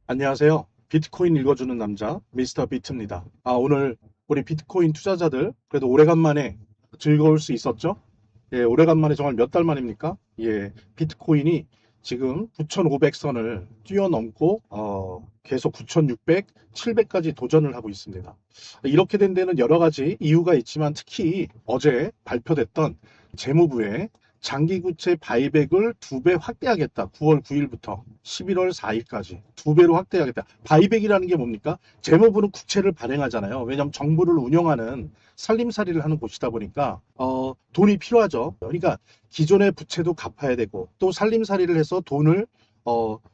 안녕하세요. 비트코인 읽어주는 남자 미스터 비트입니다. 오늘 우리 비트코인 투자자들 그래도 오래간만에 즐거울 수 있었죠? 예, 오래간만에 정말 몇 달 만입니까? 예, 비트코인이 지금 9,500선을 뛰어넘고 계속 9,600, 700까지 도전을 하고 있습니다. 이렇게 된 데는 여러 가지 이유가 있지만 특히 어제 발표됐던 재무부의 장기국채 바이백을 2배 확대하겠다. 9월 9일부터 11월 4일까지 2배로 확대하겠다. 바이백이라는 게 뭡니까? 재무부는 국채를 발행하잖아요. 왜냐하면 정부를 운영하는 살림살이를 하는 곳이다 보니까 돈이 필요하죠. 그러니까 기존의 부채도 갚아야 되고 또 살림살이를 해서 돈을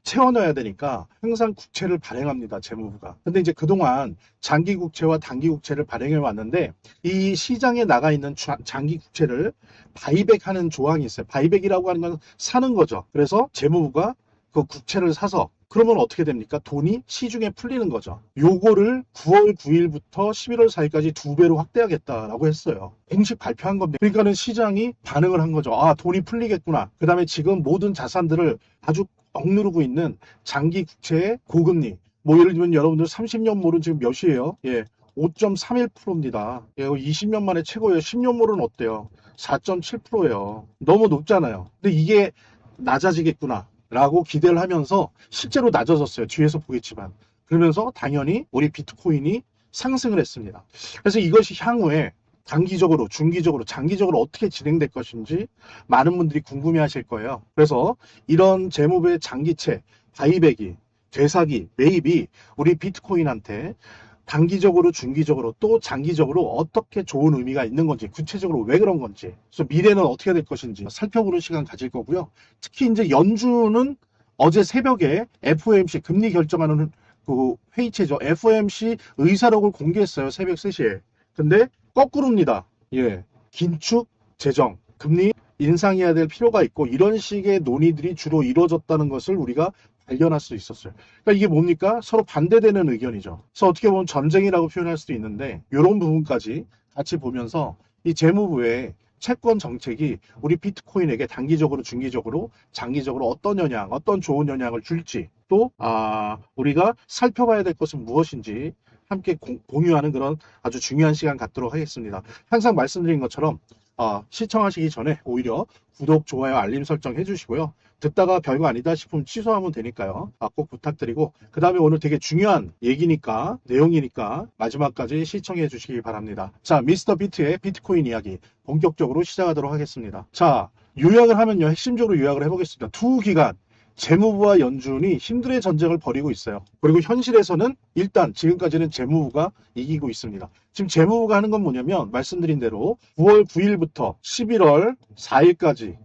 채워 넣어야 되니까 항상 국채를 발행합니다. 재무부가. 근데 이제 그동안 장기 국채와 단기 국채를 발행해 왔는데 이 시장에 나가 있는 장기 국채를 바이백하는 조항이 있어요. 바이백이라고 하는 건 사는 거죠. 그래서 재무부가 그 국채를 사서 그러면 어떻게 됩니까? 돈이 시중에 풀리는 거죠. 요거를 9월 9일부터 11월 4일까지 2배로 확대하겠다라고 했어요. 공식 발표한 겁니다. 그러니까는 시장이 반응을 한 거죠. 아, 돈이 풀리겠구나. 그 다음에 지금 모든 자산들을 아주 억누르고 있는 장기 국채의 고금리. 뭐 예를 들면 여러분들 30년물은 지금 몇이에요? 예. 5.31%입니다. 예, 20년 만에 최고예요. 10년물은 어때요? 4.7%예요. 너무 높잖아요. 근데 이게 낮아지겠구나. 라고 기대를 하면서 실제로 낮아졌어요. 뒤에서 보겠지만. 그러면서 당연히 우리 비트코인이 상승을 했습니다. 그래서 이것이 향후에 단기적으로, 중기적으로, 장기적으로 어떻게 진행될 것인지 많은 분들이 궁금해 하실 거예요. 그래서 이런 재무부의 장기채, 바이백이, 되사기, 매입이 우리 비트코인한테 단기적으로, 중기적으로, 또 장기적으로 어떻게 좋은 의미가 있는 건지, 구체적으로 왜 그런 건지, 그래서 미래는 어떻게 될 것인지 살펴보는 시간 가질 거고요. 특히 이제 연준은 어제 새벽에 FOMC 금리 결정하는 그 회의체죠. FOMC 의사록을 공개했어요. 새벽 3시에. 근데 거꾸로입니다. 예. 긴축 재정, 금리 인상해야 될 필요가 있고 이런 식의 논의들이 주로 이루어졌다는 것을 우리가 발견할 수 있었어요. 그러니까 이게 뭡니까? 서로 반대되는 의견이죠. 그래서 어떻게 보면 전쟁이라고 표현할 수도 있는데 이런 부분까지 같이 보면서 이 재무부의 채권 정책이 우리 비트코인에게 단기적으로, 중기적으로, 장기적으로 어떤 영향, 어떤 좋은 영향을 줄지 또 우리가 살펴봐야 될 것은 무엇인지 함께 공유하는 그런 아주 중요한 시간 갖도록 하겠습니다. 항상 말씀드린 것처럼 시청하시기 전에 오히려 구독, 좋아요, 알림 설정 해주시고요. 듣다가 별거 아니다 싶으면 취소하면 되니까요. 꼭 부탁드리고 그 다음에 오늘 되게 중요한 얘기니까 내용이니까 마지막까지 시청해 주시기 바랍니다. 자, 미스터 비트의 비트코인 이야기 본격적으로 시작하도록 하겠습니다. 자, 요약을 하면요. 핵심적으로 요약을 해보겠습니다. 두 기간 재무부와 연준이 힘들의 전쟁을 벌이고 있어요. 그리고 현실에서는 일단 지금까지는 재무부가 이기고 있습니다. 지금 재무부가 하는 건 뭐냐면 말씀드린 대로 9월 9일부터 11월 4일까지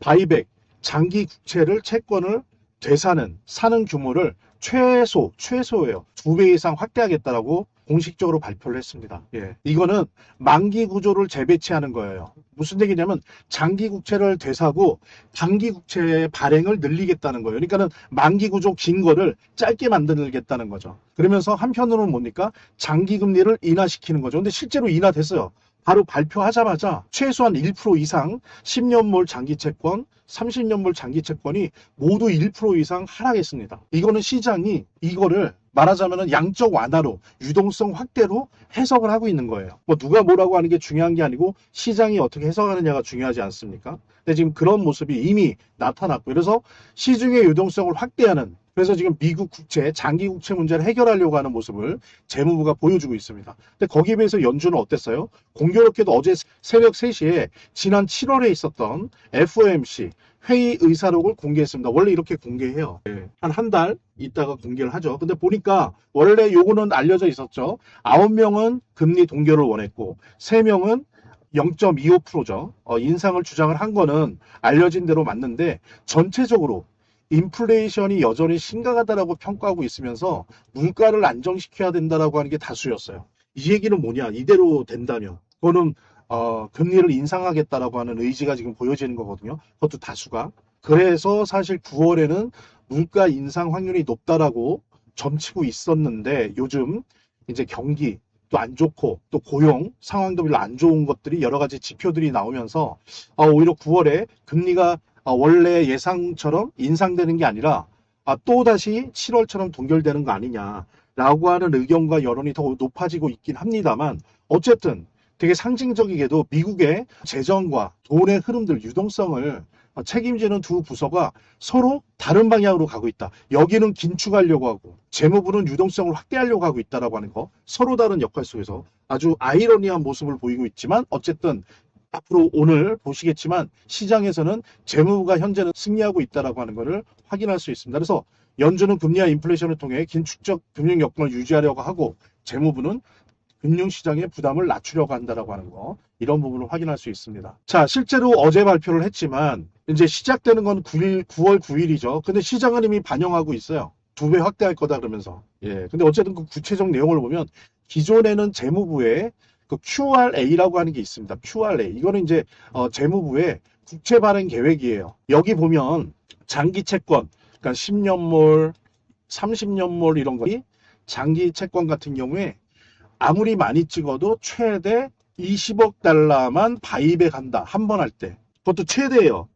바이백 장기 국채를 채권을 되사는 사는 규모를 최소예요. 2배 이상 확대하겠다라고 공식적으로 발표를 했습니다. 예. 이거는 만기 구조를 재배치하는 거예요. 무슨 얘기냐면 장기 국채를 되사고 단기 국채의 발행을 늘리겠다는 거예요. 그러니까는 만기 구조 긴 거를 짧게 만들겠다는 거죠. 그러면서 한편으로는 뭡니까? 장기 금리를 인하시키는 거죠. 근데 실제로 인하됐어요. 바로 발표하자마자 최소한 1% 이상 10년물 장기채권, 30년물 장기채권이 모두 1% 이상 하락했습니다. 이거는 시장이 이거를 말하자면 양적 완화로 유동성 확대로 해석을 하고 있는 거예요. 뭐 누가 뭐라고 하는 게 중요한 게 아니고 시장이 어떻게 해석하느냐가 중요하지 않습니까? 근데 지금 그런 모습이 이미 나타났고 그래서 시중의 유동성을 확대하는 그래서 지금 미국 국채, 장기 국채 문제를 해결하려고 하는 모습을 재무부가 보여주고 있습니다. 근데 거기에 비해서 연준은 어땠어요? 공교롭게도 어제 새벽 3시에 지난 7월에 있었던 FOMC 회의 의사록을 공개했습니다. 원래 이렇게 공개해요. 한 달 있다가 공개를 하죠. 근데 보니까 원래 요거는 알려져 있었죠. 9명은 금리 동결을 원했고 3명은 0.25%죠. 인상을 주장을 한 거는 알려진 대로 맞는데 전체적으로 인플레이션이 여전히 심각하다라고 평가하고 있으면서 물가를 안정시켜야 된다라고 하는 게 다수였어요. 이 얘기는 뭐냐? 이대로 된다면 그거는 금리를 인상하겠다라고 하는 의지가 지금 보여지는 거거든요. 그것도 다수가. 그래서 사실 9월에는 물가 인상 확률이 높다라고 점치고 있었는데 요즘 이제 경기 또 안 좋고 또 고용 상황도 별로 안 좋은 것들이 여러 가지 지표들이 나오면서 오히려 9월에 금리가 원래 예상처럼 인상되는 게 아니라 또다시 7월처럼 동결되는 거 아니냐라고 하는 의견과 여론이 더 높아지고 있긴 합니다만 어쨌든 되게 상징적이게도 미국의 재정과 돈의 흐름들 유동성을 책임지는 두 부서가 서로 다른 방향으로 가고 있다. 여기는 긴축하려고 하고 재무부는 유동성을 확대하려고 하고 있다라고 하는 거 서로 다른 역할 속에서 아주 아이러니한 모습을 보이고 있지만 어쨌든 앞으로 오늘 보시겠지만 시장에서는 재무부가 현재는 승리하고 있다라고 하는 것을 확인할 수 있습니다. 그래서 연준은 금리와 인플레이션을 통해 긴축적 금융 여건을 유지하려고 하고 재무부는 금융시장의 부담을 낮추려고 한다라고 하는 거 이런 부분을 확인할 수 있습니다. 자, 실제로 어제 발표를 했지만 이제 시작되는 건 9월 9일이죠. 근데 시장은 이미 반영하고 있어요. 2배 확대할 거다 그러면서. 예. 근데 어쨌든 그 구체적 내용을 보면 기존에는 재무부에 그 QRA라고 하는 게 있습니다. QRA. 이거는 이제 재무부의 국채 발행 계획이에요. 여기 보면 장기 채권, 그러니까 10년물, 30년물 이런 거니 장기 채권 같은 경우에 아무리 많이 찍어도 최대 20억 달러만 바이백 한다. 한 번 할 때. 그것도 최대예요.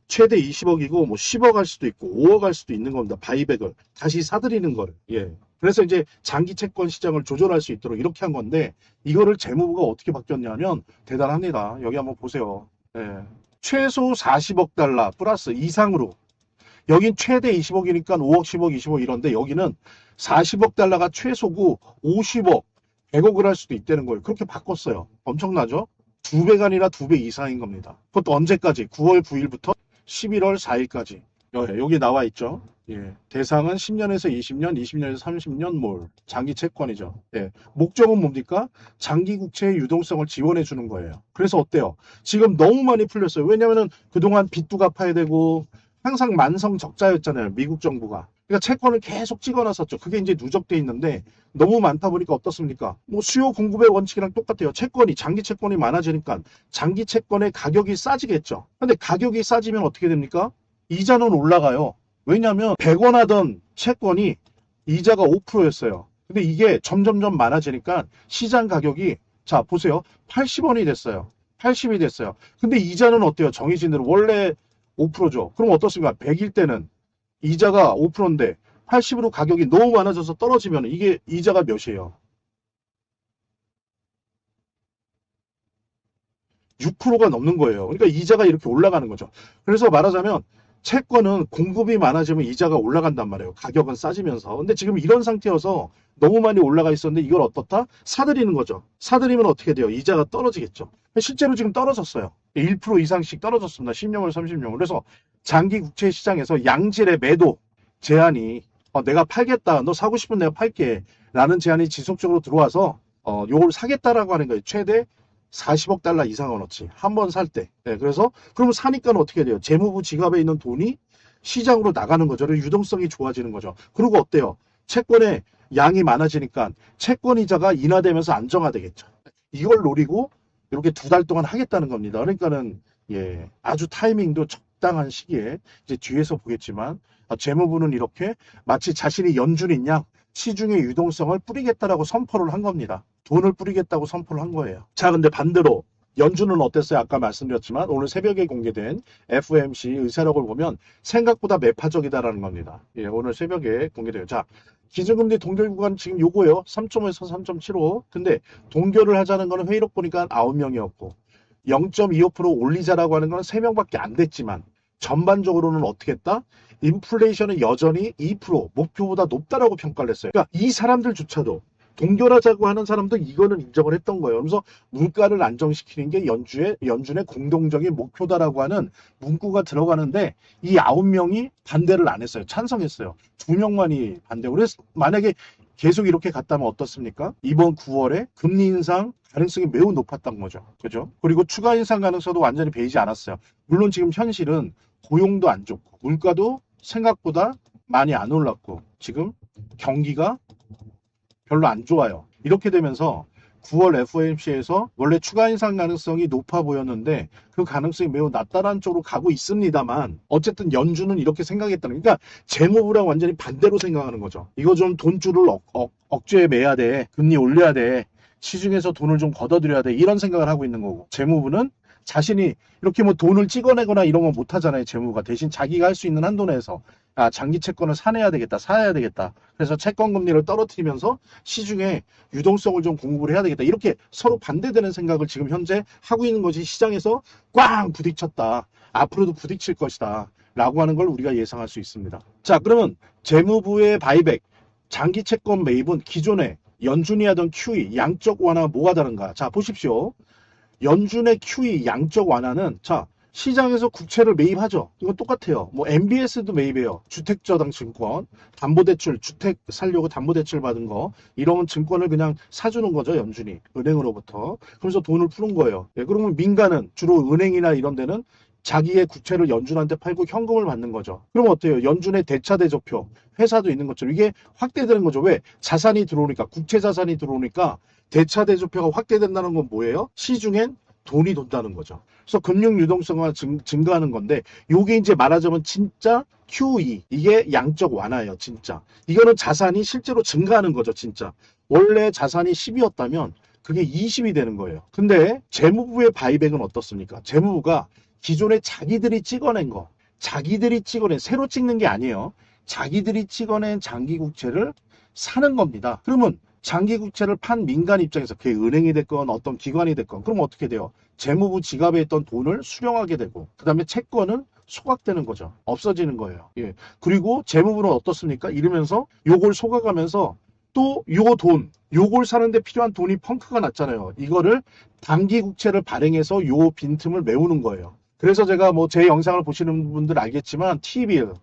최대 20억이고 뭐 10억 할 수도 있고 5억 할 수도 있는 겁니다. 바이백을 다시 사들이는 거를. 예. 그래서 이제 장기 채권 시장을 조절할 수 있도록 이렇게 한 건데 이거를 재무부가 어떻게 바뀌었냐면 대단합니다. 여기 한번 보세요. 예. 최소 40억 달러 플러스 이상으로 여긴 최대 20억이니까 5억, 10억, 20억 이런데 여기는 40억 달러가 최소고 50억, 100억을 할 수도 있다는 거예요. 그렇게 바꿨어요. 엄청나죠? 2배가 아니라 2배 이상인 겁니다. 그것도 언제까지? 9월 9일부터 11월 4일까지. 여기 나와 있죠. 예. 대상은 10년에서 20년, 20년에서 30년 몰. 장기 채권이죠. 예. 목적은 뭡니까? 장기 국채의 유동성을 지원해 주는 거예요. 그래서 어때요? 지금 너무 많이 풀렸어요. 왜냐면은 그동안 빚도 갚아야 되고 항상 만성 적자였잖아요. 미국 정부가. 그러니까 채권을 계속 찍어놨었죠. 그게 이제 누적돼 있는데 너무 많다 보니까 어떻습니까? 뭐 수요 공급의 원칙이랑 똑같아요. 채권이 장기 채권이 많아지니까 장기 채권의 가격이 싸지겠죠. 근데 가격이 싸지면 어떻게 됩니까? 이자는 올라가요. 왜냐하면 100원 하던 채권이 이자가 5%였어요. 근데 이게 점점점 많아지니까 시장 가격이 자 보세요. 80원이 됐어요. 80이 됐어요. 근데 이자는 어때요? 정해진 대로 원래 5%죠. 그럼 어떻습니까? 100일 때는 이자가 5%인데 80으로 가격이 너무 많아져서 떨어지면 이게 이자가 몇이에요? 6%가 넘는 거예요. 그러니까 이자가 이렇게 올라가는 거죠. 그래서 말하자면 채권은 공급이 많아지면 이자가 올라간단 말이에요. 가격은 싸지면서. 근데 지금 이런 상태여서 너무 많이 올라가 있었는데 이걸 어떻다? 사들이는 거죠. 사들이면 어떻게 돼요? 이자가 떨어지겠죠. 실제로 지금 떨어졌어요. 1% 이상씩 떨어졌습니다. 10년물, 30년물. 그래서 장기 국채 시장에서 양질의 매도 제한이 내가 팔겠다. 너 사고 싶으면 내가 팔게. 라는 제한이 지속적으로 들어와서 요걸 사겠다라고 하는 거예요. 최대 40억 달러 이상원어치 한 번 살 때. 네, 그래서 그러면 사니까 어떻게 돼요? 재무부 지갑에 있는 돈이 시장으로 나가는 거죠. 유동성이 좋아지는 거죠. 그리고 어때요? 채권의 양이 많아지니까 채권 이자가 인하되면서 안정화되겠죠. 이걸 노리고 이렇게 2달 동안 하겠다는 겁니다. 그러니까는 예, 아주 타이밍도 적당한 시기에 이제 뒤에서 보겠지만 재무부는 이렇게 마치 자신이 연준인 양 시중의 유동성을 뿌리겠다라고 선포를 한 겁니다. 돈을 뿌리겠다고 선포를 한 거예요. 자, 근데 반대로 연준은 어땠어요? 아까 말씀드렸지만 오늘 새벽에 공개된 FOMC 의사록을 보면 생각보다 매파적이다라는 겁니다. 예, 오늘 새벽에 공개돼요. 자, 기준금리 동결 구간 지금 요거예요. 3.5에서 3.75. 근데 동결을 하자는 거는 회의록 보니까 9명이었고 0.25% 올리자라고 하는 건 3명밖에 안 됐지만 전반적으로는 어떻게 했다? 인플레이션은 여전히 2% 목표보다 높다라고 평가를 했어요. 그러니까 이 사람들조차도 동결하자고 하는 사람도 이거는 인정을 했던 거예요. 그래서 물가를 안정시키는 게 연준의 공동적인 목표다라고 하는 문구가 들어가는데 이 9명이 반대를 안 했어요. 찬성했어요. 2명만이 반대고. 그래서 만약에 계속 이렇게 갔다면 어떻습니까? 이번 9월에 금리 인상 가능성이 매우 높았던 거죠. 그죠? 그리고 추가 인상 가능성도 완전히 베이지 않았어요. 물론 지금 현실은 고용도 안 좋고 물가도 생각보다 많이 안 올랐고 지금 경기가 별로 안 좋아요. 이렇게 되면서 9월 FOMC에서 원래 추가 인상 가능성이 높아 보였는데 그 가능성이 매우 낮다라는 쪽으로 가고 있습니다만 어쨌든 연준은 이렇게 생각했다는 그러니까 재무부랑 완전히 반대로 생각하는 거죠. 이거 좀 돈줄을 억제해 매야 돼. 금리 올려야 돼. 시중에서 돈을 좀 걷어들여야 돼. 이런 생각을 하고 있는 거고 재무부는 자신이 이렇게 뭐 돈을 찍어내거나 이런 건 못하잖아요. 재무부가 대신 자기가 할 수 있는 한도 내에서 장기 채권을 사내야 되겠다, 사야 되겠다. 그래서 채권 금리를 떨어뜨리면서 시중에 유동성을 좀 공급을 해야 되겠다. 이렇게 서로 반대되는 생각을 지금 현재 하고 있는 것이 시장에서 꽝 부딪혔다. 앞으로도 부딪힐 것이다. 라고 하는 걸 우리가 예상할 수 있습니다. 자, 그러면 재무부의 바이백, 장기 채권 매입은 기존에 연준이 하던 QE, 양적 완화 뭐가 다른가? 자, 보십시오. 연준의 QE, 양적 완화는 자, 시장에서 국채를 매입하죠. 이건 똑같아요. 뭐 MBS도 매입해요. 주택저당 증권, 담보대출, 주택 살려고 담보대출 받은 거 이런 증권을 그냥 사주는 거죠. 연준이 은행으로부터. 그래서 돈을 푸는 거예요. 예, 그러면 민간은 주로 은행이나 이런 데는 자기의 국채를 연준한테 팔고 현금을 받는 거죠. 그럼 어때요? 연준의 대차대조표 회사도 있는 것처럼 이게 확대되는 거죠. 왜? 자산이 들어오니까 국채 자산이 들어오니까 대차대조표가 확대된다는 건 뭐예요? 시중엔 돈이 돈다는 거죠. 그래서 금융 유동성화 증가하는 건데 요게 이제 말하자면 진짜 QE 이게 양적 완화예요. 진짜 이거는 자산이 실제로 증가하는 거죠. 진짜 원래 자산이 10이었다면 그게 20이 되는 거예요. 근데 재무부의 바이백은 어떻습니까? 재무부가 기존에 자기들이 찍어낸 거 자기들이 찍어낸 새로 찍는 게 아니에요. 자기들이 찍어낸 장기 국채를 사는 겁니다. 그러면 장기 국채를 판 민간 입장에서 그게 은행이 됐건 어떤 기관이 됐건 그럼 어떻게 돼요? 재무부 지갑에 있던 돈을 수령하게 되고 그 다음에 채권은 소각되는 거죠. 없어지는 거예요. 예. 그리고 재무부는 어떻습니까? 이러면서 요걸 소각하면서 또 요 돈, 요걸 사는데 필요한 돈이 펑크가 났잖아요. 이거를 단기 국채를 발행해서 요 빈틈을 메우는 거예요. 그래서 제가 뭐 제 영상을 보시는 분들 알겠지만 T비ll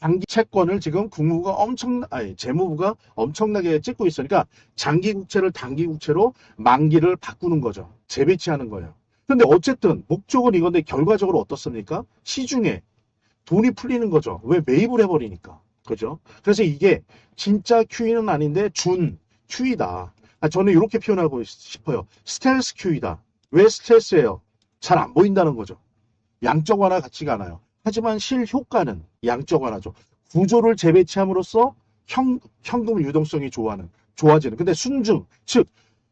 장기 채권을 지금 재무부가 엄청나게 찍고 있으니까 장기 국채를 단기 국채로 만기를 바꾸는 거죠. 재배치하는 거예요. 근데 어쨌든 목적은 이건데 결과적으로 어떻습니까? 시중에 돈이 풀리는 거죠. 왜? 매입을 해버리니까. 그죠? 그래서 이게 진짜 QE는 아닌데 준 QE다. 저는 이렇게 표현하고 싶어요. 스텔스 QE다. 왜 스텔스예요? 잘 안 보인다는 거죠. 양적 완화 같지가 않아요. 하지만 실효과는 양적 완화죠. 구조를 재배치함으로써 현금 유동성이 좋아지는. 근데 순증, 즉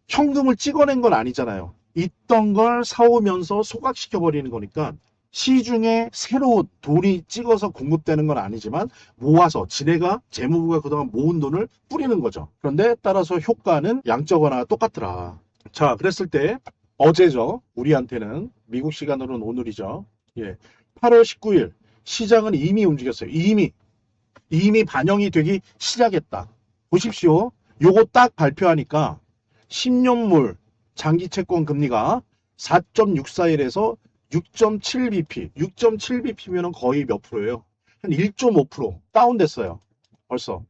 현금을 찍어낸 건 아니잖아요. 있던 걸 사오면서 소각시켜버리는 거니까 시중에 새로 돈이 찍어서 공급되는 건 아니지만 모아서 지네가 재무부가 그동안 모은 돈을 뿌리는 거죠. 그런데 따라서 효과는 양적 완화가 똑같더라. 자, 그랬을 때 어제죠. 우리한테는 미국 시간으로는 오늘이죠. 예, 8월 19일 시장은 이미 움직였어요. 이미 반영이 되기 시작했다. 보십시오. 요거 딱 발표하니까 10년물 장기 채권 금리가 4.64일에서 6.7bp, 6.7bp면 거의 몇 프로예요? 한 1.5% 다운됐어요. 벌써.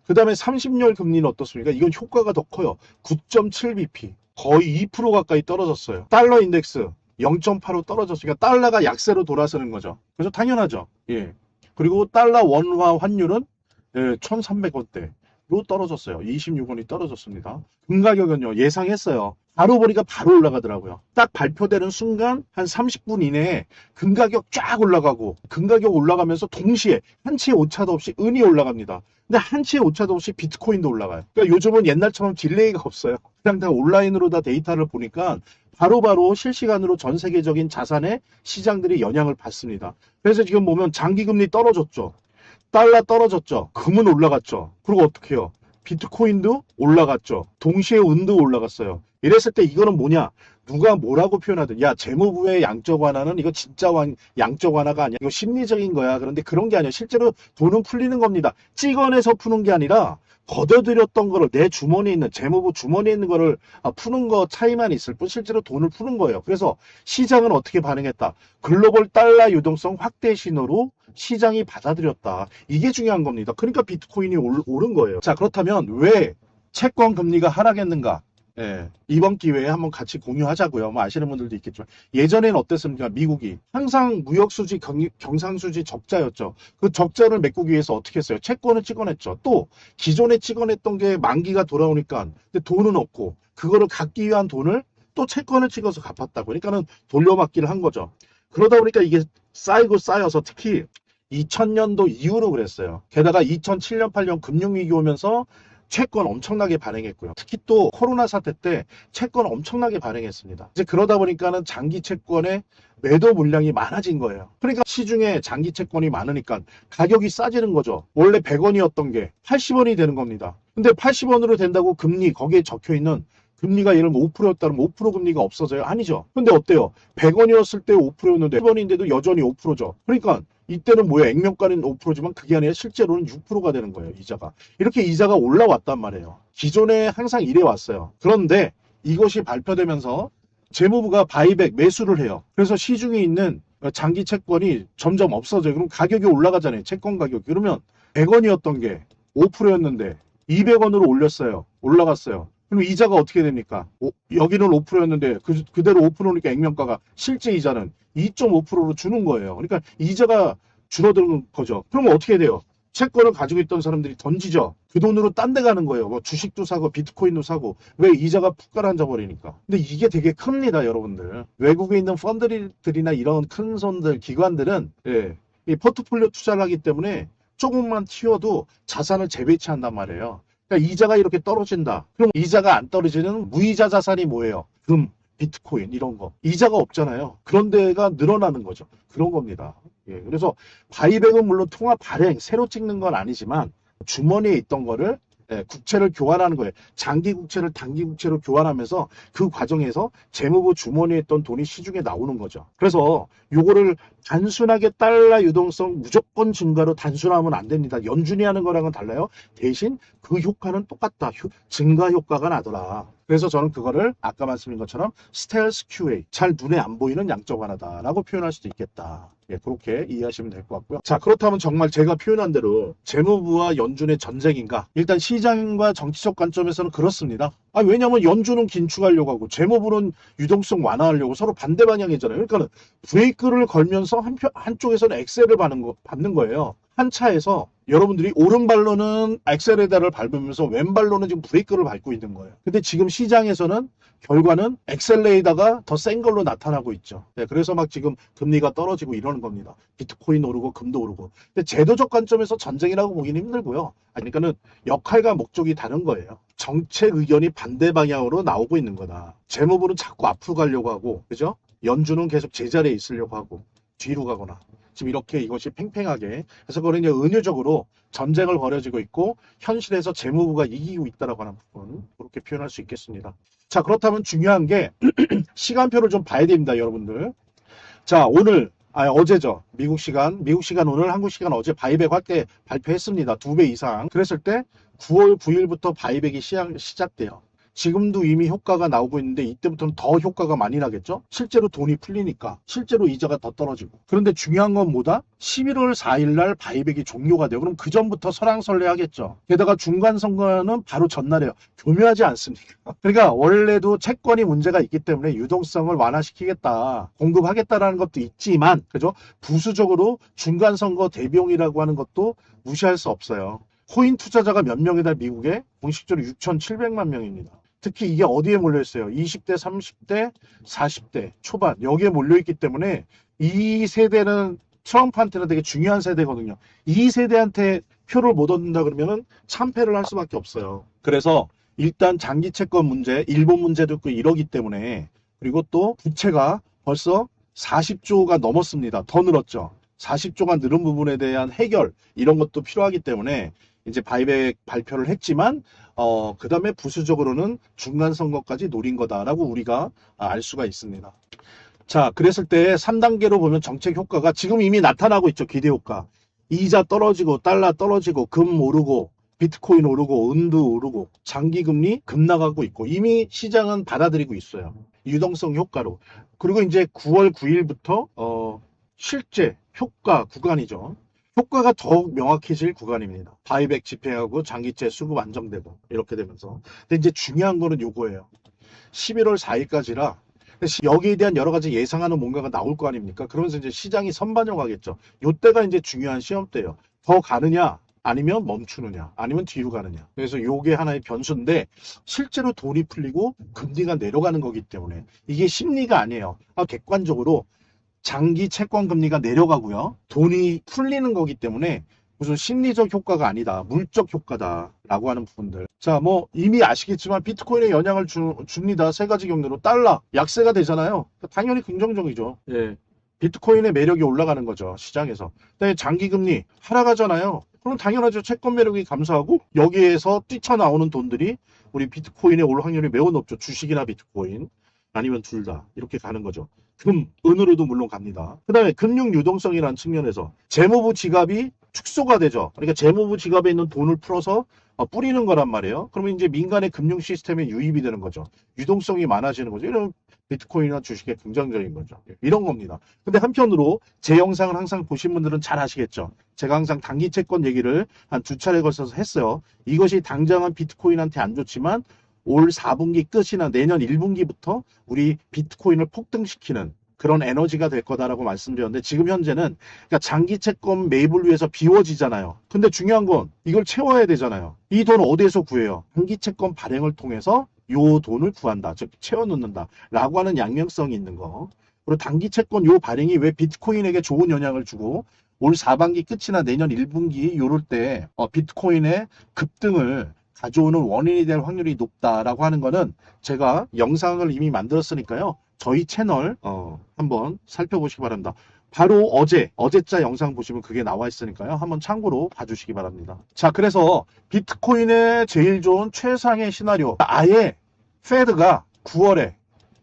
그 다음에 30년 금리는 어떻습니까? 이건 효과가 더 커요. 9.7bp, 거의 2% 가까이 떨어졌어요. 달러 인덱스 0.85 떨어졌으니까 달러가 약세로 돌아서는 거죠. 그래서 당연하죠. 예. 그리고 달러 원화 환율은 1,300원대로 떨어졌어요. 26원이 떨어졌습니다. 금 가격은요, 예상했어요. 바로 보니까 바로 올라가더라고요. 딱 발표되는 순간 한 30분 이내에 금 가격 쫙 올라가고 금 가격 올라가면서 동시에 한치의 오차도 없이 은이 올라갑니다. 근데 한치의 오차도 없이 비트코인도 올라가요. 그러니까 요즘은 옛날처럼 딜레이가 없어요. 그냥 다 온라인으로 다 데이터를 보니까 바로바로 실시간으로 전 세계적인 자산의 시장들이 영향을 받습니다. 그래서 지금 보면 장기금리 떨어졌죠. 달러 떨어졌죠. 금은 올라갔죠. 그리고 어떻게 해요? 비트코인도 올라갔죠. 동시에 은도 올라갔어요. 이랬을 때 이거는 뭐냐? 누가 뭐라고 표현하든 야, 재무부의 양적 완화는 이거 진짜 양적 완화가 아니야. 이거 심리적인 거야. 그런데 그런 게 아니야. 실제로 돈은 풀리는 겁니다. 찍어내서 푸는 게 아니라 걷어들였던 거를 내 주머니에 있는 재무부 주머니에 있는 거를 푸는 거 차이만 있을 뿐 실제로 돈을 푸는 거예요. 그래서 시장은 어떻게 반응했다? 글로벌 달러 유동성 확대 신호로 시장이 받아들였다. 이게 중요한 겁니다. 그러니까 비트코인이 오른 거예요. 자, 그렇다면 왜 채권 금리가 하락했는가? 예, 이번 기회에 한번 같이 공유하자고요. 뭐 아시는 분들도 있겠지만 예전에는 어땠습니까? 미국이 항상 무역수지 경상수지 적자였죠. 그 적자를 메꾸기 위해서 어떻게 했어요? 채권을 찍어냈죠. 또 기존에 찍어냈던 게 만기가 돌아오니까 근데 돈은 없고 그거를 갚기 위한 돈을 또 채권을 찍어서 갚았다고. 그러니까는 돌려막기를 한 거죠. 그러다 보니까 이게 쌓이고 쌓여서 특히 2000년도 이후로 그랬어요. 게다가 2007년 8년 금융위기 오면서 채권 엄청나게 발행했고요. 특히 또 코로나 사태 때 채권 엄청나게 발행했습니다. 이제 그러다 보니까는 장기 채권의 매도 물량이 많아진 거예요. 그러니까 시중에 장기 채권이 많으니까 가격이 싸지는 거죠. 원래 100원이었던 게 80원이 되는 겁니다. 근데 80원으로 된다고 금리 거기에 적혀 있는 금리가 예를 들면 5%였다면 5% 금리가 없어져요? 아니죠. 근데 어때요? 100원이었을 때 5%였는데 10원인데도 여전히 5%죠. 그러니까 이때는 뭐야? 액면가는 5%지만 그게 아니라 실제로는 6%가 되는 거예요. 이자가. 이렇게 이자가 올라왔단 말이에요. 기존에 항상 이래 왔어요. 그런데 이것이 발표되면서 재무부가 바이백 매수를 해요. 그래서 시중에 있는 장기 채권이 점점 없어져요. 그럼 가격이 올라가잖아요. 채권 가격. 그러면 100원이었던 게 5%였는데 200원으로 올렸어요. 올라갔어요. 그럼 이자가 어떻게 됩니까? 여기는 5%였는데 그대로 5%니까 액면가가 실제 이자는 2.5%로 주는 거예요. 그러니까 이자가 줄어드는 거죠. 그러면 어떻게 돼요? 채권을 가지고 있던 사람들이 던지죠. 그 돈으로 딴 데 가는 거예요. 뭐 주식도 사고 비트코인도 사고. 왜? 이자가 푹 가라앉아 버리니까. 근데 이게 되게 큽니다, 여러분들. 외국에 있는 펀드들이나 이런 큰 손들, 기관들은 이 포트폴리오 투자를 하기 때문에 조금만 튀어도 자산을 재배치한단 말이에요. 그러니까 이자가 이렇게 떨어진다. 그럼 이자가 안 떨어지는 무이자 자산이 뭐예요? 금, 비트코인 이런 거. 이자가 없잖아요. 그런 데가 늘어나는 거죠. 그런 겁니다. 그래서 바이백은 물론 통화 발행, 새로 찍는 건 아니지만 주머니에 있던 거를 국채를 교환하는 거예요. 장기 국채를 단기 국채로 교환하면서 그 과정에서 재무부 주머니에 있던 돈이 시중에 나오는 거죠. 그래서 요거를 단순하게 달러 유동성 무조건 증가로 단순화하면 안 됩니다. 연준이 하는 거랑은 달라요. 대신 그 효과는 똑같다. 증가 효과가 나더라. 그래서 저는 그거를 아까 말씀드린 것처럼 스텔스 QA, 잘 눈에 안 보이는 양적 완화다라고 표현할 수도 있겠다. 그렇게 이해하시면 될 것 같고요. 자, 그렇다면 정말 제가 표현한 대로 재무부와 연준의 전쟁인가? 일단 시장과 정치적 관점에서는 그렇습니다. 왜냐하면 연준은 긴축하려고 하고 재무부는 유동성 완화하려고 서로 반대 방향이잖아요. 그러니까 브레이크를 걸면서 한쪽에서는 엑셀을 받는 거예요. 한 차에서 여러분들이 오른발로는 엑셀에다를 밟으면서 왼발로는 지금 브레이크를 밟고 있는 거예요. 근데 지금 시장에서는 결과는 엑셀레이다가 더 센 걸로 나타나고 있죠. 그래서 막 지금 금리가 떨어지고 이러는 겁니다. 비트코인 오르고 금도 오르고. 근데 제도적 관점에서 전쟁이라고 보기는 힘들고요. 그러니까는 역할과 목적이 다른 거예요. 정책 의견이 반대 방향으로 나오고 있는 거다. 재무부는 자꾸 앞으로 가려고 하고, 그죠? 연준은 계속 제자리에 있으려고 하고, 뒤로 가거나. 지금 이렇게 이것이 팽팽하게 그래서 그걸 이제 은유적으로 전쟁을 벌여지고 있고 현실에서 재무부가 이기고 있다라고 하는 부분 그렇게 표현할 수 있겠습니다. 자, 그렇다면 중요한 게 시간표를 좀 봐야 됩니다, 여러분들. 자, 어제죠. 미국 시간 오늘, 한국 시간 어제 바이백 할 때 발표했습니다. 2배 이상. 그랬을 때 9월 9일부터 바이백이 시작돼요. 지금도 이미 효과가 나오고 있는데 이때부터는 더 효과가 많이 나겠죠? 실제로 돈이 풀리니까 실제로 이자가 더 떨어지고. 그런데 중요한 건 뭐다? 11월 4일 날 바이백이 종료가 돼요. 그럼 그 전부터 설왕설래 하겠죠. 게다가 중간 선거는 바로 전날이에요. 교묘하지 않습니까? 그러니까 원래도 채권이 문제가 있기 때문에 유동성을 완화시키겠다, 공급하겠다라는 것도 있지만, 그죠? 부수적으로 중간 선거 대비용이라고 하는 것도 무시할 수 없어요. 코인 투자자가 몇 명이다? 미국에 공식적으로 6,700만 명입니다. 특히 이게 어디에 몰려있어요? 20대, 30대, 40대 초반 여기에 몰려있기 때문에 이 세대는 트럼프한테는 되게 중요한 세대거든요. 이 세대한테 표를 못 얻는다 그러면은 참패를 할 수밖에 없어요. 그래서 일단 장기 채권 문제, 일본 문제도 있고 이러기 때문에, 그리고 또 부채가 벌써 40조가 넘었습니다. 더 늘었죠. 40조가 늘은 부분에 대한 해결 이런 것도 필요하기 때문에 이제 바이백 발표를 했지만 그 다음에 부수적으로는 중간 선거까지 노린 거다라고 우리가 알 수가 있습니다. 자, 그랬을 때 3단계로 보면 정책 효과가 지금 이미 나타나고 있죠. 기대 효과. 이자 떨어지고 달러 떨어지고 금 오르고 비트코인 오르고 은도 오르고 장기금리 급락하고 있고 이미 시장은 받아들이고 있어요. 유동성 효과로. 그리고 이제 9월 9일부터 실제 효과 구간이죠. 효과가 더욱 명확해질 구간입니다. 바이백 집행하고 장기채 수급 안정되고 이렇게 되면서. 근데 이제 중요한 거는 요거예요. 11월 4일까지라 여기에 대한 여러 가지 예상하는 뭔가가 나올 거 아닙니까? 그러면서 이제 시장이 선반영하겠죠. 요때가 이제 중요한 시험대예요. 더 가느냐, 아니면 멈추느냐, 아니면 뒤로 가느냐. 그래서 요게 하나의 변수인데 실제로 돈이 풀리고 금리가 내려가는 거기 때문에 이게 심리가 아니에요. 객관적으로 장기 채권 금리가 내려가고요. 돈이 풀리는 거기 때문에 무슨 심리적 효과가 아니다. 물적 효과다라고 하는 부분들. 자, 뭐 이미 아시겠지만 비트코인에 영향을 줍니다. 세 가지 경로로 달러 약세가 되잖아요. 당연히 긍정적이죠. 예. 비트코인의 매력이 올라가는 거죠. 시장에서. 근데 장기금리 하락하잖아요. 그럼 당연하죠. 채권 매력이 감소하고 여기에서 뛰쳐나오는 돈들이 우리 비트코인에 올 확률이 매우 높죠. 주식이나 비트코인 아니면 둘 다 이렇게 가는 거죠. 은으로도 물론 갑니다. 그 다음에 금융 유동성이라는 측면에서 재무부 지갑이 축소가 되죠. 그러니까 재무부 지갑에 있는 돈을 풀어서 뿌리는 거란 말이에요. 그러면 이제 민간의 금융 시스템에 유입이 되는 거죠. 유동성이 많아지는 거죠. 이런 비트코인이나 주식에 긍정적인 거죠. 이런 겁니다. 근데 한편으로 제 영상을 항상 보신 분들은 잘 아시겠죠. 제가 항상 단기 채권 얘기를 한 2차례 걸쳐서 했어요. 이것이 당장은 비트코인한테 안 좋지만 올 4분기 끝이나 내년 1분기부터 우리 비트코인을 폭등시키는 그런 에너지가 될 거다라고 말씀드렸는데 지금 현재는 그러니까 장기 채권 매입을 위해서 비워지잖아요. 근데 중요한 건 이걸 채워야 되잖아요. 이 돈 어디에서 구해요? 장기 채권 발행을 통해서 요 돈을 구한다. 즉 채워 넣는다. 라고 하는 양면성이 있는 거. 그리고 단기 채권 요 발행이 왜 비트코인에게 좋은 영향을 주고 올 4분기 끝이나 내년 1분기 요럴 때 비트코인의 급등을 가져오는 원인이 될 확률이 높다라고 하는 거는 제가 영상을 이미 만들었으니까요. 저희 채널 한번 살펴보시기 바랍니다. 바로 어제자 영상 보시면 그게 나와 있으니까요. 한번 참고로 봐주시기 바랍니다. 자, 그래서 비트코인의 제일 좋은 최상의 시나리오. 아예 페드가 9월에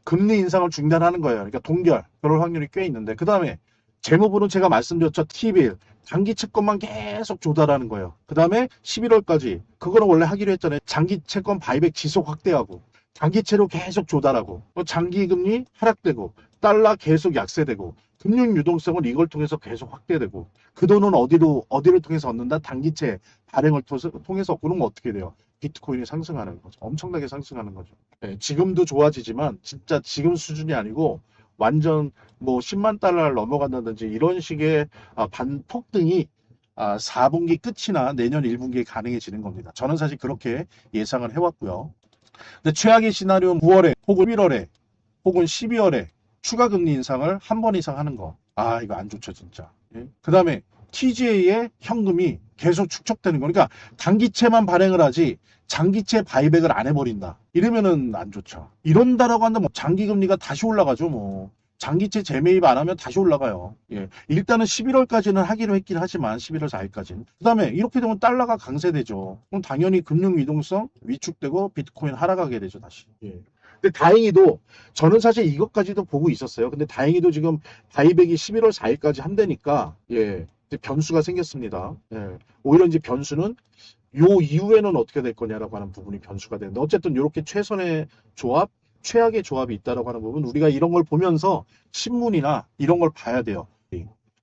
금리 인상을 중단하는 거예요. 그러니까 동결. 그럴 확률이 꽤 있는데. 그 다음에 재무부는 제가 말씀드렸죠. T빌. 단기 채권만 계속 조달하는 거예요. 그 다음에 11월까지. 그거는 원래 하기로 했잖아요. 장기 채권 바이백 지속 확대하고. 장기채로 계속 조달하고. 장기 금리 하락되고. 달러 계속 약세되고. 금융 유동성은 이걸 통해서 계속 확대되고. 그 돈은 어디를 통해서 얻는다? 단기채 발행을 통해서 그러면 어떻게 돼요? 비트코인이 상승하는 거죠. 엄청나게 상승하는 거죠. 네, 지금도 좋아지지만 진짜 지금 수준이 아니고 완전 뭐 10만 달러를 넘어간다든지 이런 식의 반폭등이 4분기 끝이나 내년 1분기에 가능해지는 겁니다. 저는 사실 그렇게 예상을 해왔고요. 근데 최악의 시나리오는 9월에 혹은 11월에 혹은 12월에 추가 금리 인상을 한 번 이상 하는 거. 이거 안 좋죠, 진짜. 예? 그 다음에 TGA의 현금이 계속 축적되는 거. 그러니까 단기채만 발행을 하지 장기채 바이백을 안 해버린다. 이러면은 안 좋죠. 이런다라고 한다면 뭐 장기금리가 다시 올라가죠, 뭐. 장기채 재매입 안 하면 다시 올라가요. 예. 일단은 11월까지는 하기로 했긴 하지만 11월 4일까지는. 그 다음에 이렇게 되면 달러가 강세되죠. 그럼 당연히 금융 유동성 위축되고 비트코인 하락하게 되죠, 다시. 예. 근데 다행히도 저는 사실 이것까지도 보고 있었어요. 근데 다행히도 지금 바이백이 11월 4일까지 한다니까 이제 변수가 생겼습니다. 예. 오히려 이제 변수는 요 이후에는 어떻게 될 거냐라고 하는 부분이 변수가 되는데 어쨌든 이렇게 최선의 조합, 최악의 조합이 있다라고 하는 부분 우리가 이런 걸 보면서 신문이나 이런 걸 봐야 돼요.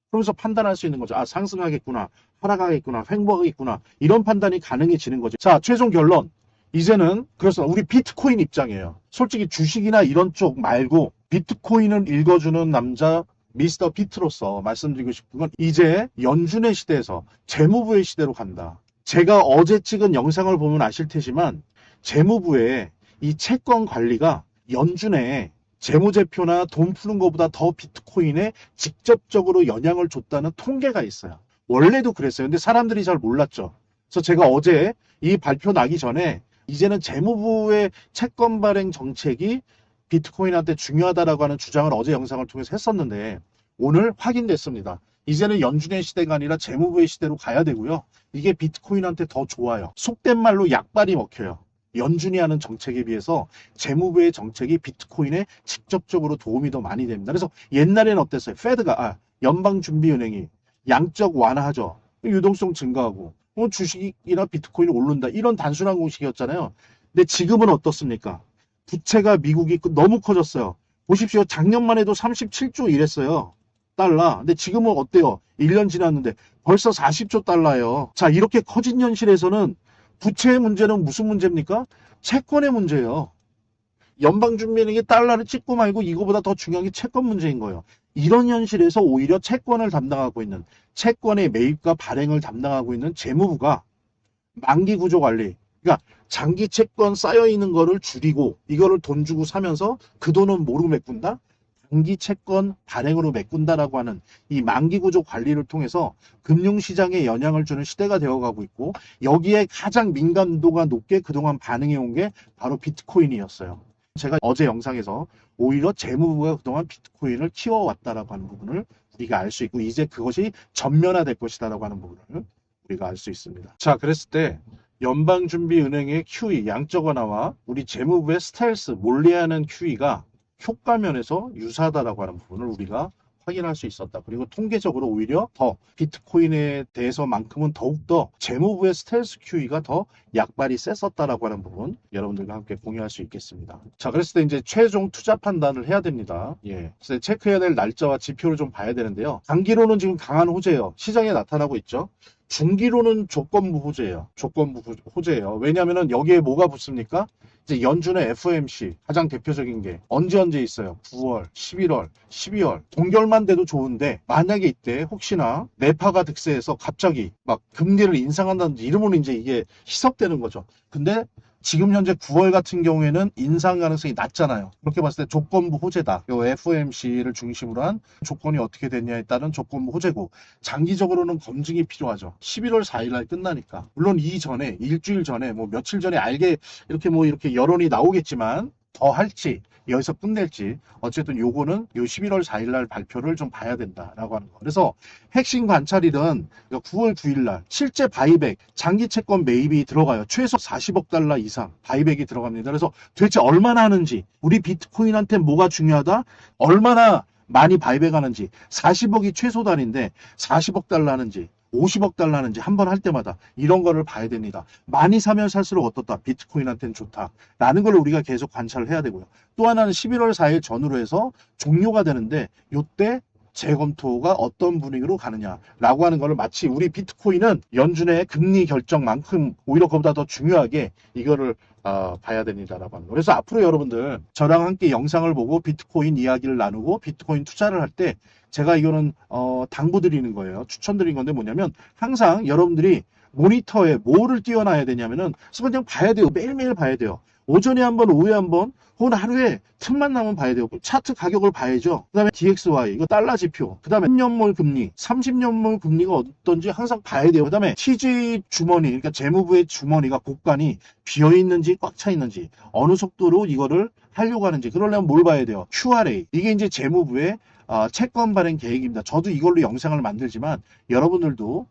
그러면서 판단할 수 있는 거죠. 상승하겠구나, 하락하겠구나, 횡보하겠구나 이런 판단이 가능해지는 거죠. 자, 최종 결론. 이제는 그래서 우리 비트코인 입장이에요. 솔직히 주식이나 이런 쪽 말고 비트코인을 읽어주는 남자 미스터 비트로서 말씀드리고 싶은 건 이제 연준의 시대에서 재무부의 시대로 간다. 제가 어제 찍은 영상을 보면 아실 테지만 재무부의 이 채권 관리가 연준의 재무제표나 돈 푸는 것보다 더 비트코인에 직접적으로 영향을 줬다는 통계가 있어요. 원래도 그랬어요. 근데 사람들이 잘 몰랐죠. 그래서 제가 어제 이 발표 나기 전에 이제는 재무부의 채권 발행 정책이 비트코인한테 중요하다라고 하는 주장을 어제 영상을 통해서 했었는데 오늘 확인됐습니다. 이제는 연준의 시대가 아니라 재무부의 시대로 가야 되고요. 이게 비트코인한테 더 좋아요. 속된 말로 약발이 먹혀요. 연준이 하는 정책에 비해서 재무부의 정책이 비트코인에 직접적으로 도움이 더 많이 됩니다. 그래서 옛날에는 어땠어요? 페드가 연방준비은행이 양적 완화하죠. 유동성 증가하고 주식이나 비트코인이 오른다. 이런 단순한 공식이었잖아요. 근데 지금은 어떻습니까? 부채가 미국이 너무 커졌어요. 보십시오. 작년만 해도 37조 이랬어요. 달러. 근데 지금은 어때요? 1년 지났는데 벌써 40조 달러예요. 자, 이렇게 커진 현실에서는 부채의 문제는 무슨 문제입니까? 채권의 문제예요. 연방준비은행이 달러를 찍고 말고 이거보다 더 중요한 게 채권 문제인 거예요. 이런 현실에서 오히려 채권을 담당하고 있는 채권의 매입과 발행을 담당하고 있는 재무부가 만기 구조 관리, 그러니까 장기 채권 쌓여 있는 거를 줄이고 이거를 돈 주고 사면서 그 돈은 뭐로 메꾼다? 단기 채권 발행으로 메꾼다라고 하는 이 만기 구조 관리를 통해서 금융시장에 영향을 주는 시대가 되어가고 있고 여기에 가장 민감도가 높게 그동안 반응해 온 게 바로 비트코인이었어요. 제가 어제 영상에서 오히려 재무부가 그동안 비트코인을 키워왔다라고 하는 부분을 우리가 알 수 있고, 이제 그것이 전면화될 것이다라고 하는 부분을 우리가 알 수 있습니다. 자, 그랬을 때 연방준비은행의 QE 양적 완화와 우리 재무부의 스텔스 몰래하는 QE가 효과면에서 유사하다라고 하는 부분을 우리가 확인할 수 있었다. 그리고 통계적으로 오히려 더 비트코인에 대해서만큼은 더욱더 재무부의 스텔스 QE가 더 약발이 셌었다라고 하는 부분 여러분들과 함께 공유할 수 있겠습니다. 자, 그랬을 때 이제 최종 투자 판단을 해야 됩니다. 예. 그래서 체크해야 될 날짜와 지표를 좀 봐야 되는데요. 단기로는 지금 강한 호재예요. 시장에 나타나고 있죠. 중기로는 조건부 호재예요. 조건부 호재예요. 왜냐하면 여기에 뭐가 붙습니까? 이제 연준의 FOMC 가장 대표적인 게 언제 있어요? 9월, 11월, 12월 동결만 돼도 좋은데 만약에 이때 혹시나 매파가 득세해서 갑자기 막 금리를 인상한다든지 이러면 이제 이게 희석되는 거죠. 근데 지금 현재 9월 같은 경우에는 인상 가능성이 낮잖아요. 그렇게 봤을 때 조건부 호재다. 요 FOMC를 중심으로 한 조건이 어떻게 됐냐에 따른 조건부 호재고, 장기적으로는 검증이 필요하죠. 11월 4일 날 끝나니까. 물론 이전에 일주일 전에 뭐 며칠 전에 알게 이렇게 여론이 나오겠지만 더 할지 여기서 끝낼지 어쨌든 요거는 요 11월 4일 날 발표를 좀 봐야 된다라고 하는 거. 그래서 핵심 관찰일은 9월 9일 날 실제 바이백 장기 채권 매입이 들어가요. 최소 40억 달러 이상 바이백이 들어갑니다. 그래서 도대체 얼마나 하는지, 우리 비트코인한테 뭐가 중요하다? 얼마나 많이 바이백하는지, 40억이 최소 단위인데 40억 달러 하는지 50억 달러 하는지 한 번 할 때마다 이런 거를 봐야 됩니다. 많이 사면 살수록 어떻다? 비트코인한테는 좋다. 라는 걸 우리가 계속 관찰을 해야 되고요. 또 하나는 11월 4일 전후로 해서 종료가 되는데 이때 재검토가 어떤 분위기로 가느냐라고 하는 거를, 마치 우리 비트코인은 연준의 금리 결정만큼 오히려 그보다 더 중요하게 이거를 봐야 됩니다라고 하는 거. 그래서 앞으로 여러분들 저랑 함께 영상을 보고 비트코인 이야기를 나누고 비트코인 투자를 할 때 제가 이거는 당부드리는 거예요. 추천드린 건데 뭐냐면, 항상 여러분들이 모니터에 뭐를 띄워놔야 되냐면은 그냥 봐야 돼요. 매일매일 봐야 돼요. 오전에 한번, 오후에 한번, 혹은 하루에 틈만 나면 봐야 돼요. 차트 가격을 봐야죠. 그 다음에 DXY, 이거 달러 지표, 그 다음에 10년물 금리, 30년물 금리가 어떤지 항상 봐야 돼요. 그 다음에 TJ 주머니, 그러니까 재무부의 주머니가 곳간이 비어있는지 꽉 차 있는지, 어느 속도로 이거를 하려고 하는지, 그러려면 뭘 봐야 돼요? QRA, 이게 이제 재무부의 채권 발행 계획입니다. 저도 이걸로 영상을 만들지만 여러분들도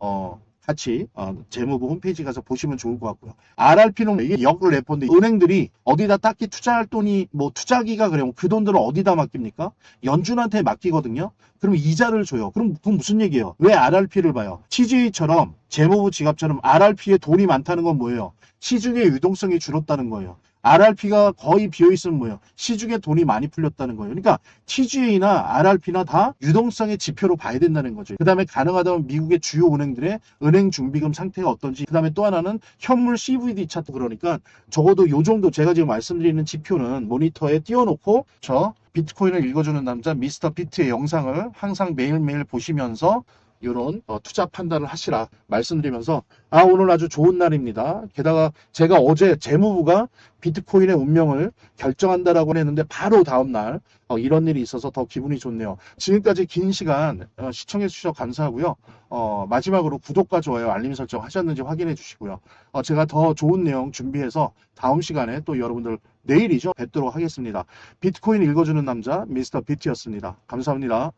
같이 재무부 홈페이지 가서 보시면 좋을 것 같고요. RRP는 이게 역레포인데, 은행들이 어디다 딱히 투자할 돈이, 뭐 투자기가 그래요. 그 돈들은 어디다 맡깁니까? 연준한테 맡기거든요. 그럼 이자를 줘요. 그럼 그건 무슨 얘기예요? 왜 RRP를 봐요? CG처럼 재무부 지갑처럼 RRP에 돈이 많다는 건 뭐예요? 시중의 유동성이 줄었다는 거예요. RRP가 거의 비어있으면 뭐예요? 시중에 돈이 많이 풀렸다는 거예요. 그러니까 TGA나 RRP나 다 유동성의 지표로 봐야 된다는 거죠. 그 다음에 가능하다면 미국의 주요 은행들의 은행 준비금 상태가 어떤지, 그 다음에 또 하나는 현물 CVD 차트. 그러니까 적어도 요 정도 제가 지금 말씀드리는 지표는 모니터에 띄워놓고 저 비트코인을 읽어주는 남자 미스터 비트의 영상을 항상 매일매일 보시면서 이런 투자 판단을 하시라 말씀드리면서, 오늘 아주 좋은 날입니다. 게다가 제가 어제 재무부가 비트코인의 운명을 결정한다라고 했는데 바로 다음날 이런 일이 있어서 더 기분이 좋네요. 지금까지 긴 시간 시청해 주셔서 감사하고요. 마지막으로 구독과 좋아요, 알림 설정 하셨는지 확인해 주시고요. 제가 더 좋은 내용 준비해서 다음 시간에 또 여러분들 내일이죠, 뵙도록 하겠습니다. 비트코인 읽어주는 남자 미스터 비트였습니다. 감사합니다.